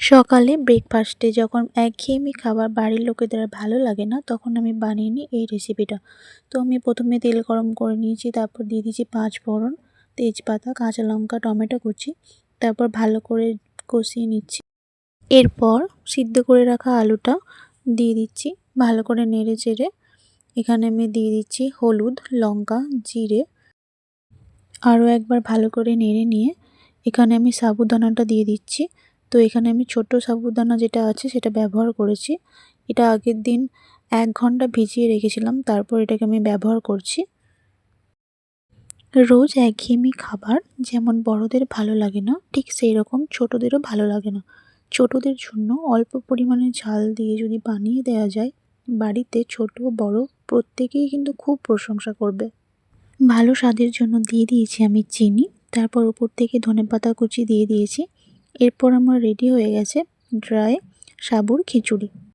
সকালে ব্রেকফাস্টে যখন একঘেয়েমি খাবার বাড়ির লোকেদের আর ভালো লাগে না, তখন আমি বানিয়ে নিই এই রেসিপিটা। তো আমি প্রথমে তেল গরম করে নিয়েছি, তারপর দিয়ে দিয়েছি ৫ ফোড়ন, তেজপাতা, কাঁচা লঙ্কা, টমেটো কুচি, তারপর ভালো করে কষিয়ে নিচ্ছি। এরপর সিদ্ধ করে রাখা আলুটা দিয়ে দিচ্ছি, ভালো করে নেড়ে চেড়ে এখানে আমি দিয়ে দিচ্ছি হলুদ, লঙ্কা, জিরে। আরও একবার ভালো করে নেড়ে নিয়ে এখানে আমি সাবুদানাটা দিয়ে দিচ্ছি। তো এখানে আমি ছোট সাবুদানা যেটা আছে সেটা ব্যবহার করেছি। এটা আগের দিন ১ ঘন্টা ভিজিয়ে রেখেছিলাম, তারপর এটাকে আমি ব্যবহার করছি। রোজ একঘেয়েমি খাবার যেমন বড়দের ভালো লাগে না, ঠিক সেই রকম ছোটদেরও ভালো লাগে না। ছোটদের জন্য অল্প পরিমাণে ঝাল দিয়ে যদি বানিয়ে দেওয়া যায়, বাড়িতে ছোট বড় প্রত্যেকেই কিন্তু খুব প্রশংসা করবে। ভালো স্বাদের জন্য দিয়ে দিয়েছি আমি চিনি, তারপর উপর থেকে ধনেপাতা কুচি দিয়ে দিয়েছি। এরপর আমার রেডি হয়ে গেছে ড্রাই সাবুর খিচুড়ি।